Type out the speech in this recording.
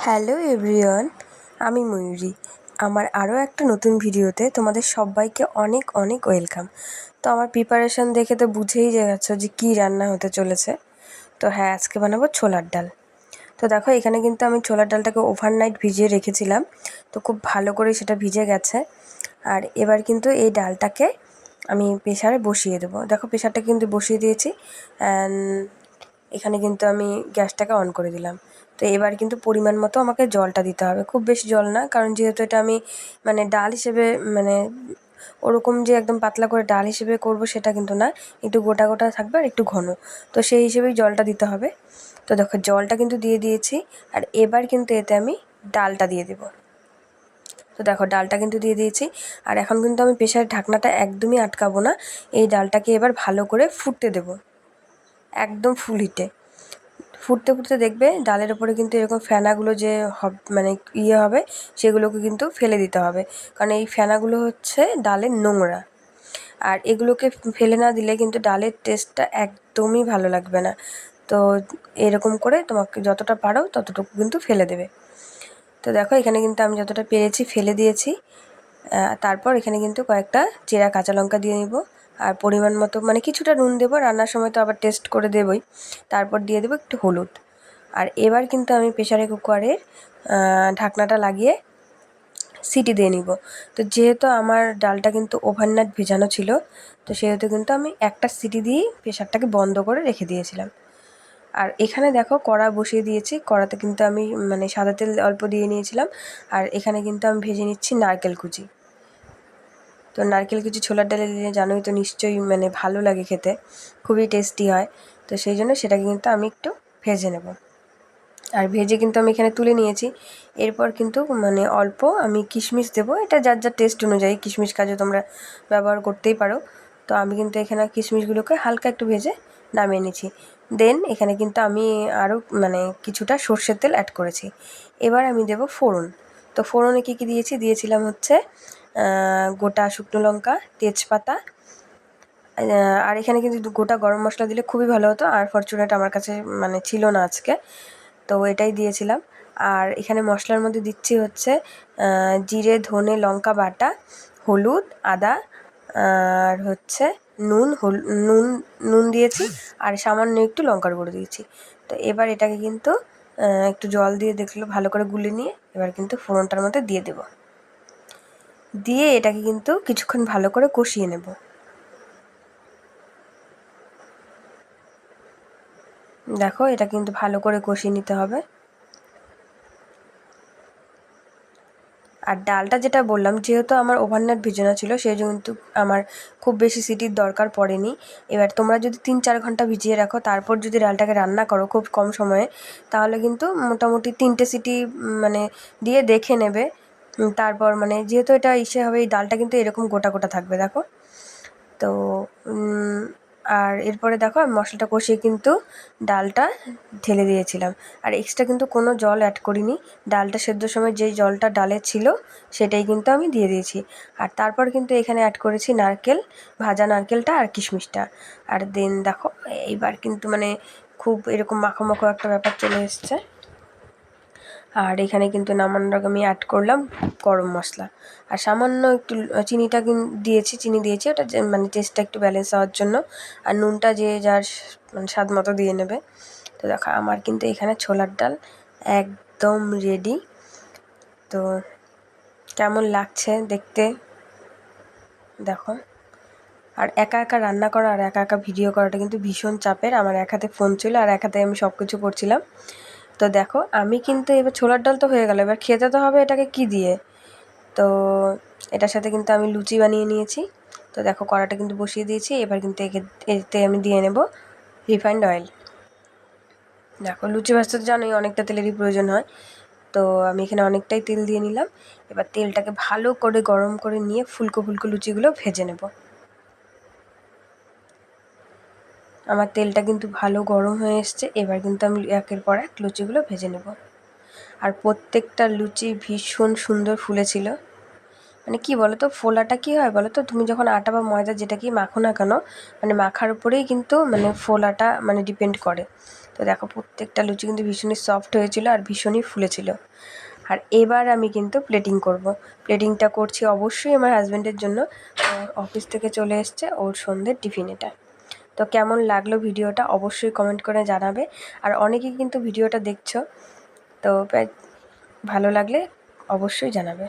Hello everyone, আমি ময়ূরী। আমার আরও একটা নতুন ভিডিওতে তোমাদের সবাইকে অনেক অনেক ওয়েলকাম। তো আমার প্রিপারেশান দেখে তো বুঝেই গেছো যে কী রান্না হতে চলেছে। তো হ্যাঁ, আজকে বানাবো ছোলার ডাল। তো দেখো, এখানে কিন্তু আমি ছোলার ডালটাকে ওভারনাইট ভিজিয়ে রেখেছিলাম। তো খুব ভালো করে সেটা ভিজে গেছে। আর এবার কিন্তু এই ডালটাকে আমি প্রেসারে বসিয়ে দেবো। দেখো, প্রেসারটা কিন্তু বসিয়ে দিয়েছি। অ্যান্ড এখানে কিন্তু আমি গ্যাসটাকে অন করে দিলাম। তো এবার কিন্তু পরিমাণ মতো আমাকে জলটা দিতে হবে, খুব বেশি জল না, কারণ যেহেতু এটা আমি ডাল হিসেবে ওরকম যে একদম পাতলা করে ডাল হিসেবে করব সেটা কিন্তু না, একটু গোটা গোটা থাকবে আর একটু ঘন। তো সেই হিসেবেই জলটা দিতে হবে। তো দেখো, জলটা কিন্তু দিয়ে দিয়েছি। আর এবার কিন্তু এতে আমি ডালটা দিয়ে দেবো। তো দেখো, ডালটা কিন্তু দিয়ে দিয়েছি। আর এখন কিন্তু আমি প্রেসারের ঢাকনাটা একদমই আটকাবো না। এই ডালটাকে এবার ভালো করে ফুটতে দেবো, একদম ফুল হিটে। ফুটতে ফুটতে দেখবে ডালের ওপরে কিন্তু এরকম ফেনাগুলো যে হবে, সেগুলোকে কিন্তু ফেলে দিতে হবে, কারণ এই ফেনাগুলো হচ্ছে ডালের নোংরা। আর এগুলোকে ফেলে না দিলে কিন্তু ডালের টেস্টটা একদমই ভালো লাগবে না। তো এরকম করে তোমাকে যতটা পারো ততটুকু কিন্তু ফেলে দেবে। তো দেখো, এখানে কিন্তু আমি যতটা পেরেছি ফেলে দিয়েছি। তারপর এখানে কিন্তু কয়েকটা চেরা কাঁচা লঙ্কা দিয়ে নিব। আর পরিমাণ মতো কিছুটা নুন দেবো, রান্নার সময় তো আবার টেস্ট করে দেবই। তারপর দিয়ে দেবো একটু হলুদ। আর এবার কিন্তু আমি প্রেসারে কুকারের ঢাকনাটা লাগিয়ে সিটি দিয়ে নিব। তো যেহেতু আমার ডালটা কিন্তু ওভারনাইট ভেজানো ছিল, তো সেহেতু কিন্তু আমি একটা সিটি দিয়েই প্রেসারটাকে বন্ধ করে রেখে দিয়েছিলাম। আর এখানে দেখো, কড়া বসিয়ে দিয়েছি। কড়াতে কিন্তু আমি সাদা তেল অল্প দিয়ে নিয়েছিলাম। আর এখানে কিন্তু আমি ভেজে নিচ্ছি নারকেল কুচি। তো নারকেল কুচি ছোলার ডালে দিলে জানোই তো নিশ্চয়ই ভালো লাগে খেতে, খুবই টেস্টি হয়। তো সেই জন্য সেটাকে কিন্তু আমি একটু ভেজে নেব। আর ভেজে কিন্তু আমি এখানে তুলে নিয়েছি। এরপর কিন্তু অল্প আমি কিশমিশ দেবো, এটা যার যার টেস্ট অনুযায়ী কিশমিশ কাজু তোমরা ব্যবহার করতেই পারো। তো আমি কিন্তু এখানে কিশমিশগুলোকে হালকা একটু ভেজে নামিয়ে নিয়েছি। দেন এখানে কিন্তু আমি আরও কিছুটা সর্ষের তেল অ্যাড করেছি। এবার আমি দেবো ফোড়ন। তো ফোড়নে কী কী দিয়েছিলাম হচ্ছে গোটা শুকনো লঙ্কা, তেজপাতা। আর এখানে কিন্তু গোটা গরম মশলা দিলে খুবই ভালো হতো, আর ফরচুনেট আমার কাছে ছিল না আজকে, তো এটাই দিয়েছিলাম। আর এখানে মশলার মধ্যে দিচ্ছি হচ্ছে জিরে, ধনে, লঙ্কা বাটা, হলুদ, আদা, আর হচ্ছে নুন নুন নুন দিয়েছি। আর সামান্য একটু লঙ্কার গুঁড়ো দিয়েছি। তো এবার এটাকে কিন্তু একটু জল দিয়ে দেখলো ভালো করে গুলে নিয়ে এবার কিন্তু ফোড়নটার মধ্যে দিয়ে দেব। দিয়ে এটাকে কিন্তু কিছুক্ষণ ভালো করে কষিয়ে নেব। দেখো, এটা কিন্তু ভালো করে কষিয়ে নিতে হবে। আর ডালটা যেটা বললাম, যেহেতু আমার ওভারনাইট ভিজানো ছিল, সেই জন্য কিন্তু আমার খুব বেশি সিটির দরকার পড়েনি। এবার তোমরা যদি 3-4 ঘন্টা ভিজিয়ে রাখো, তারপর যদি ডালটাকে রান্না করো খুব কম সময়ে, তাহলে কিন্তু মোটামুটি 3টে সিটি দিয়ে দেখে নেবে। তারপর যেহেতু এটা হবে, এই ডালটা কিন্তু এরকম গোটা গোটা থাকবে, দেখো। তো আর এরপরে দেখো, আমি মশলাটা কষিয়ে কিন্তু ডালটা ঢেলে দিয়েছিলাম। আর এক্সট্রা কিন্তু কোনো জল অ্যাড করিনি। ডালটা সেদ্ধর সময় যেই জলটা ডালে ছিল সেটাই কিন্তু আমি দিয়ে দিয়েছি। আর তারপর কিন্তু এখানে অ্যাড করেছি নারকেল, ভাজা নারকেলটা আর কিশমিশটা। আর দেন দেখো, এইবার কিন্তু খুব এরকম মাখো মাখো একটা ব্যাপার চলে এসছে। আর এখানে কিন্তু নামানোর আগে আমি অ্যাড করলাম গরম মশলা। আর সামান্য একটু চিনিটা দিয়েছি, চিনি দিয়েছি ওটা টেস্টটা একটু ব্যালেন্স হওয়ার জন্য। আর নুনটা যে যার স্বাদ মতো দিয়ে নেবে। তো দেখো, আমার কিন্তু এখানে ছোলার ডাল একদম রেডি। তো কেমন লাগছে দেখতে দেখো। আর একা একা রান্না করা আর একা একা ভিডিও করাটা কিন্তু ভীষণ চাপের। আমার এক হাতে ফোন ছিল আর এক হাতে আমি সব কিছু করছিলাম। তো দেখো, আমি কিন্তু এবার ছোলার ডাল তো হয়ে গেল, এবার খেতে তো হবে এটাকে কি দিয়ে। তো এটার সাথে কিন্তু আমি লুচি বানিয়ে নিয়েছি। তো দেখো, কড়াটা কিন্তু বসিয়ে দিয়েছি। এবার কিন্তু এতে আমি দিয়ে নেব রিফাইন্ড অয়েল। দেখো, লুচি ভাজতে তো জানোই অনেকটা তেলেরই প্রয়োজন হয়। তো আমি এখানে অনেকটাই তেল দিয়ে নিলাম। এবার তেলটাকে ভালো করে গরম করে নিয়ে ফুলকো ফুলকো লুচিগুলো ভেজে নেব। আমার তেলটা কিন্তু ভালো গরম হয়ে এসছে। এবার কিন্তু আমি একের পর এক লুচিগুলো ভেজে নেব। আর প্রত্যেকটা লুচি ভীষণ সুন্দর ফুলেছিল। মানে কি বলো তো, ফোলাটা কি হয় বলো তো, তুমি যখন আটা বা ময়দা যেটাকেই মাখো না কেন, মানে মাখার উপরেই কিন্তু মানে ফোলাটা মানে ডিপেন্ড করে। তো দেখো প্রত্যেকটা লুচি কিন্তু ভীষণই সফট হয়েছিল আর ভীষণই ফুলেছিল। আর এবার আমি কিন্তু প্লেটিং করব। প্লেটিংটা করছি অবশ্যই আমার হাজব্যান্ডের জন্য। অফিস থেকে চলে এসছে ওর সন্ধ্যের টিফিন এটা। তো কেমন লাগলো ভিডিওটা অবশ্যই কমেন্ট করে জানাবে। আর অনেকেই কিন্তু ভিডিওটা দেখছো, তো ভালো লাগলে অবশ্যই জানাবে।